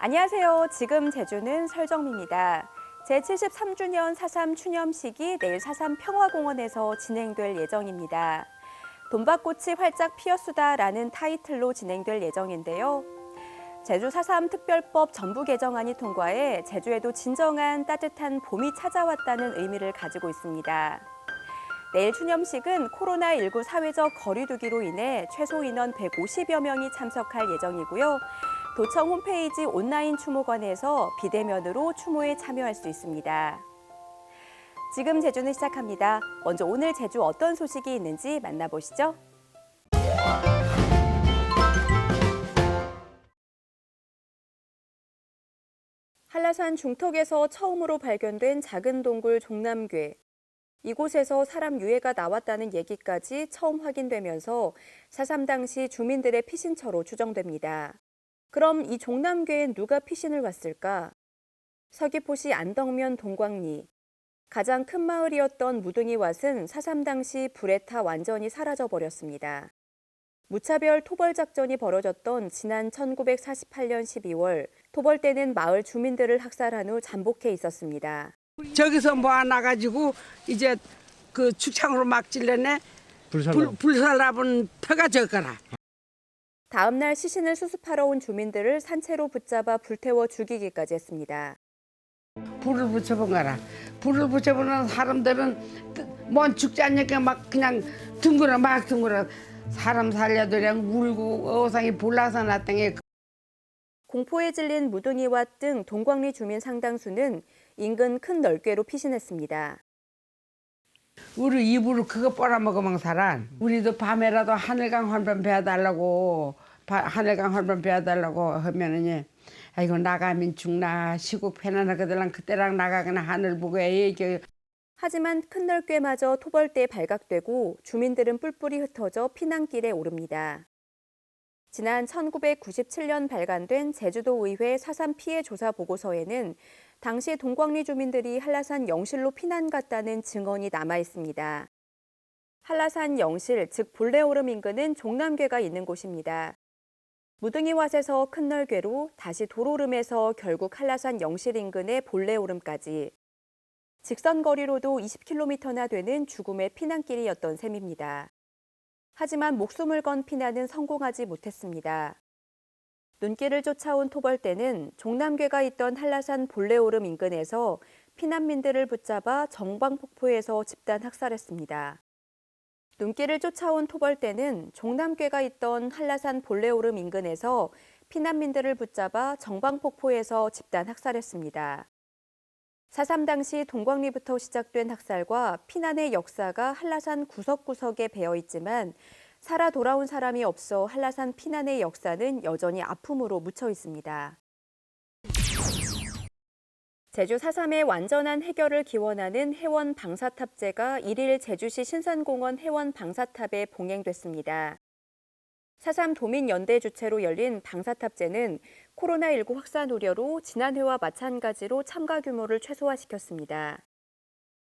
안녕하세요. 지금 제주는 설정미입니다. 제73주년 4.3 추념식이 내일 4.3 평화공원에서 진행될 예정입니다. 돈밭꽃이 활짝 피었수다라는 타이틀로 진행될 예정인데요. 제주 4.3 특별법 전부 개정안이 통과해 제주에도 진정한 따뜻한 봄이 찾아왔다는 의미를 가지고 있습니다. 내일 추념식은 코로나19 사회적 거리두기로 인해 최소 인원 150여 명이 참석할 예정이고요. 도청 홈페이지 온라인 추모관에서 비대면으로 추모에 참여할 수 있습니다. 지금 제주는 시작합니다. 먼저 오늘 제주 어떤 소식이 있는지 만나보시죠. 한라산 중턱에서 처음으로 발견된 작은 동굴 종남괴. 이곳에서 사람 유해가 나왔다는 얘기까지 처음 확인되면서 4.3 당시 주민들의 피신처로 추정됩니다. 그럼 이 종남괴엔 누가 피신을 왔을까? 서귀포시 안덕면 동광리. 가장 큰 마을이었던 무등이왓은 4.3 당시 불에 타 완전히 사라져버렸습니다. 무차별 토벌 작전이 벌어졌던 지난 1948년 12월, 토벌 때는 마을 주민들을 학살한 후 잠복해 있었습니다. 저기서 모아놔가지고 이제 그 축창으로 막 찔러내 불살라본 터가 졌거라. 다음 날 시신을 수습하러 온 주민들을 산채로 붙잡아 불태워 죽이기까지 했습니다. 불을 붙여본 거라. 불을 붙여보는 사람들은 뭔 죽지 않으니까 막 그냥 둥그러 막 둥그러 사람 살려도 그냥 울고 어상이 불나서 났더니. 공포에 질린 무등이왓 등 동광리 주민 상당수는 인근 큰 널괴로 피신했습니다. 우리 입으로 그거 빨아먹으면 살아. 우리도 밤에라도 하늘강 한번 배워달라고 하늘강 한번 배워달라고 하면은 아이고 나가면 죽나 시국 편안하거든 그때랑 나가거나 하늘 보고 얘기. 하지만 큰 널괴마저 토벌대에 발각되고 주민들은 뿔뿔이 흩어져 피난길에 오릅니다. 지난 1997년 발간된 제주도의회 4.3 피해 조사 보고서에는 당시 동광리 주민들이 한라산 영실로 피난 갔다는 증언이 남아 있습니다. 한라산 영실, 즉 볼레오름 인근은 종남괴가 있는 곳입니다. 무등이왓에서 큰 널괴로 다시 도로름에서 결국 한라산 영실 인근의 볼레오름까지. 직선 거리로도 20km나 되는 죽음의 피난길이었던 셈입니다. 하지만 목숨을 건 피난은 성공하지 못했습니다. 눈길을 쫓아온 토벌대는 종남괴가 있던 한라산 볼레오름 인근에서 피난민들을 붙잡아 정방폭포에서 집단 학살했습니다. 눈길을 쫓아온 토벌대는 종남괴가 있던 한라산 볼레오름 인근에서 피난민들을 붙잡아 정방폭포에서 집단 학살했습니다. 4.3 당시 동광리부터 시작된 학살과 피난의 역사가 한라산 구석구석에 배어 있지만 살아 돌아온 사람이 없어 한라산 피난의 역사는 여전히 아픔으로 묻혀 있습니다. 제주 4.3의 완전한 해결을 기원하는 해원 방사탑제가 1일 제주시 신산공원 해원 방사탑에 봉행됐습니다. 4.3 도민연대 주최로 열린 방사탑제는 코로나19 확산 우려로 지난해와 마찬가지로 참가 규모를 최소화시켰습니다.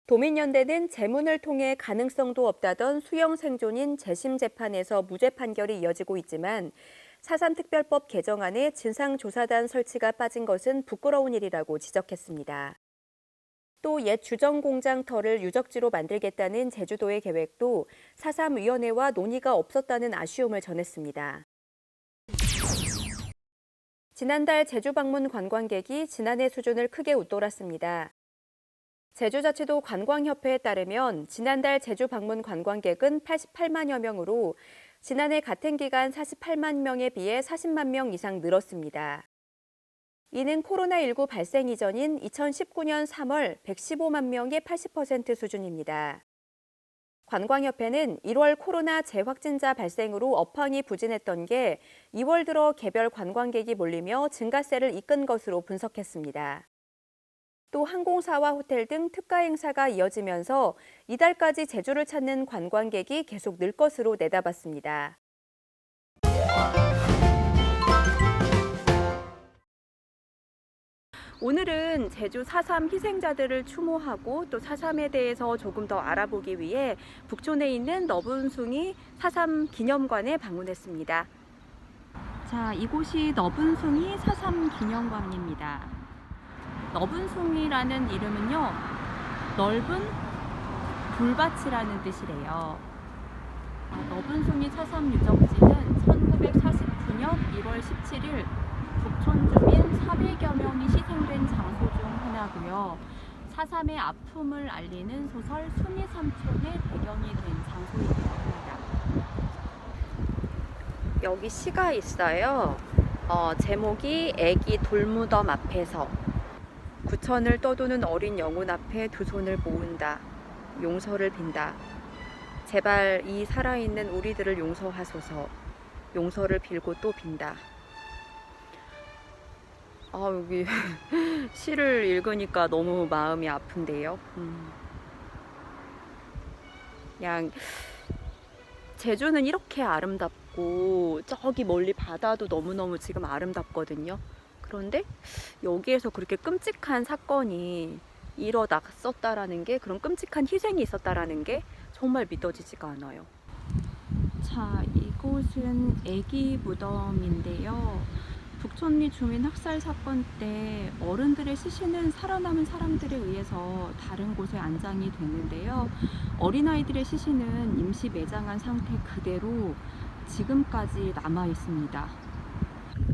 도민연대는 재문을 통해 가능성도 없다던 수용 생존인 재심 재판에서 무죄 판결이 이어지고 있지만 4.3 특별법 개정안에 진상조사단 설치가 빠진 것은 부끄러운 일이라고 지적했습니다. 또 옛 주정공장터를 유적지로 만들겠다는 제주도의 계획도 4.3 위원회와 논의가 없었다는 아쉬움을 전했습니다. 지난달 제주 방문 관광객이 지난해 수준을 크게 웃돌았습니다. 제주자치도 관광협회에 따르면 지난달 제주 방문 관광객은 88만여 명으로 지난해 같은 기간 48만 명에 비해 40만 명 이상 늘었습니다. 이는 코로나19 발생 이전인 2019년 3월 115만 명의 80% 수준입니다. 관광협회는 1월 코로나 재확진자 발생으로 업황이 부진했던 게 2월 들어 개별 관광객이 몰리며 증가세를 이끈 것으로 분석했습니다. 또 항공사와 호텔 등 특가 행사가 이어지면서 이달까지 제주를 찾는 관광객이 계속 늘 것으로 내다봤습니다. 오늘은 제주 4.3 희생자들을 추모하고 또 4.3에 대해서 조금 더 알아보기 위해 북촌에 있는 너분숭이 4.3 기념관에 방문했습니다. 자, 이곳이 너분숭이 4.3 기념관입니다. 너분숭이라는 이름은요, 넓은 불밭이라는 뜻이래요. 너분숭이 4.3 유적지는 1949년 1월 17일 북촌 주민 400여 명이 희생된 장소 중 하나고요. 4.3의 아픔을 알리는 소설 순이 삼촌의 배경이 된 장소이기도 합니다. 여기 시가 있어요. 제목이 애기 돌무덤 앞에서 구천을 떠도는 어린 영혼 앞에 두 손을 모은다. 용서를 빈다. 제발 이 살아있는 우리들을 용서하소서. 용서를 빌고 또 빈다. 여기 시를 읽으니까 너무 마음이 아픈데요. 그냥 제주는 이렇게 아름답고 저기 멀리 바다도 너무너무 지금 아름답거든요. 그런데 여기에서 그렇게 끔찍한 사건이 일어났었다라는 게, 그런 끔찍한 희생이 있었다라는 게 정말 믿어지지가 않아요. 자, 이곳은 애기 무덤인데요. 북촌리 주민 학살 사건 때 어른들의 시신은 살아남은 사람들에 의해서 다른 곳에 안장이 됐는데요. 어린아이들의 시신은 임시 매장한 상태 그대로 지금까지 남아 있습니다.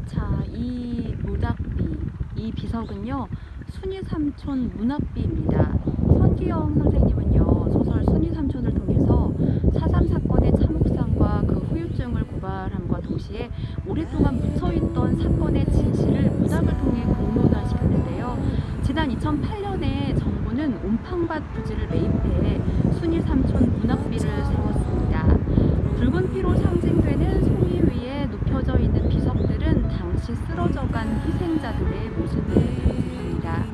자, 이 모닥비, 이 비석은요, 순이 삼촌 문학비입니다. 선기영 선생님은요, 소설 순이 삼촌을 통해서 4.3 사건의 참혹성과 그 후유증을 고발함과 동시에 오랫동안 묻혀있던 사건의 진실을 문학을 통해 공론화시켰는데요. 지난 2008년에 정부는 옴팡밭 부지를 매입해 순이 삼촌 문학비를 세웠습니다. 붉은 피로 상징되는 송이 위에 눕혀져 있는 비석들은 당시 쓰러져간 희생자들의 모습을 상징합니다.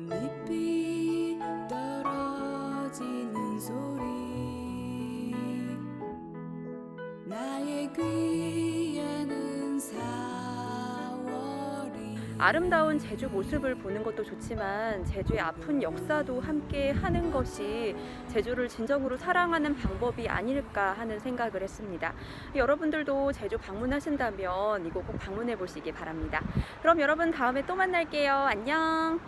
꽃잎이 떨어지는 소리 나의 귀에는 사월이. 아름다운 제주 모습을 보는 것도 좋지만 제주의 아픈 역사도 함께 하는 것이 제주를 진정으로 사랑하는 방법이 아닐까 하는 생각을 했습니다. 여러분들도 제주 방문하신다면 이곳 꼭 방문해 보시기 바랍니다. 그럼 여러분 다음에 또 만날게요. 안녕.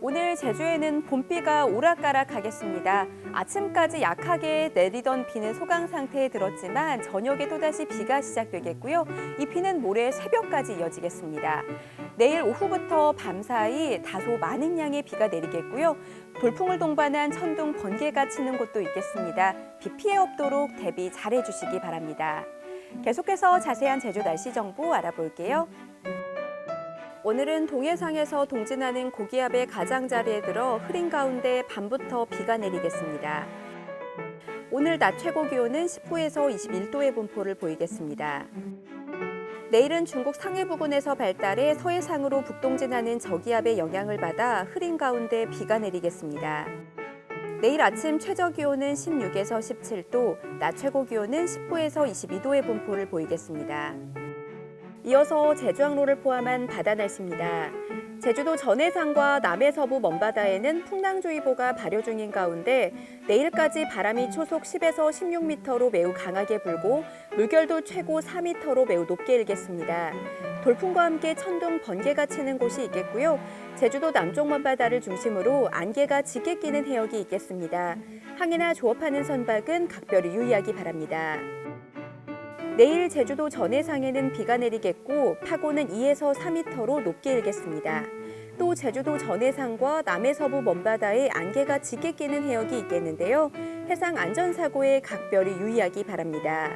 오늘 제주에는 봄비가 오락가락하겠습니다. 아침까지 약하게 내리던 비는 소강 상태에 들었지만 저녁에 또다시 비가 시작되겠고요. 이 비는 모레 새벽까지 이어지겠습니다. 내일 오후부터 밤사이 다소 많은 양의 비가 내리겠고요. 돌풍을 동반한 천둥, 번개가 치는 곳도 있겠습니다. 비 피해 없도록 대비 잘해주시기 바랍니다. 계속해서 자세한 제주 날씨 정보 알아볼게요. 오늘은 동해상에서 동진하는 고기압의 가장자리에 들어 흐린 가운데 밤부터 비가 내리겠습니다. 오늘 낮 최고 기온은 19에서 21도의 분포를 보이겠습니다. 내일은 중국 상해 부근에서 발달해 서해상으로 북동진하는 저기압의 영향을 받아 흐린 가운데 비가 내리겠습니다. 내일 아침 최저 기온은 16에서 17도, 낮 최고 기온은 19에서 22도의 분포를 보이겠습니다. 이어서 제주항로를 포함한 바다 날씨입니다. 제주도 전해상과 남해 서부 먼바다에는 풍랑주의보가 발효 중인 가운데 내일까지 바람이 초속 10에서 16m로 매우 강하게 불고 물결도 최고 4m로 매우 높게 일겠습니다. 돌풍과 함께 천둥, 번개가 치는 곳이 있겠고요. 제주도 남쪽 먼바다를 중심으로 안개가 짙게 끼는 해역이 있겠습니다. 항해나 조업하는 선박은 각별히 유의하기 바랍니다. 내일 제주도 전해상에는 비가 내리겠고 파고는 2에서 4m로 높게 일겠습니다. 또 제주도 전해상과 남해 서부 먼바다에 안개가 짙게 끼는 해역이 있겠는데요. 해상 안전사고에 각별히 유의하기 바랍니다.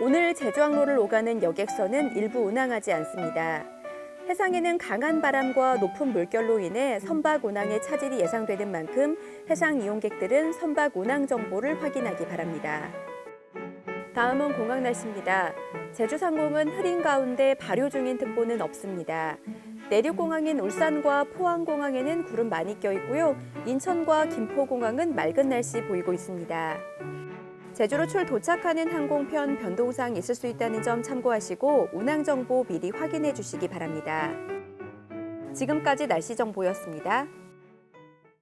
오늘 제주항로를 오가는 여객선은 일부 운항하지 않습니다. 해상에는 강한 바람과 높은 물결로 인해 선박 운항에 차질이 예상되는 만큼 해상 이용객들은 선박 운항 정보를 확인하기 바랍니다. 다음은 공항 날씨입니다. 제주상공은 흐린 가운데 발효 중인 특보는 없습니다. 내륙공항인 울산과 포항공항에는 구름 많이 껴 있고요. 인천과 김포공항은 맑은 날씨 보이고 있습니다. 제주로 도착하는 항공편 변동사항 있을 수 있다는 점 참고하시고 운항 정보 미리 확인해 주시기 바랍니다. 지금까지 날씨 정보였습니다.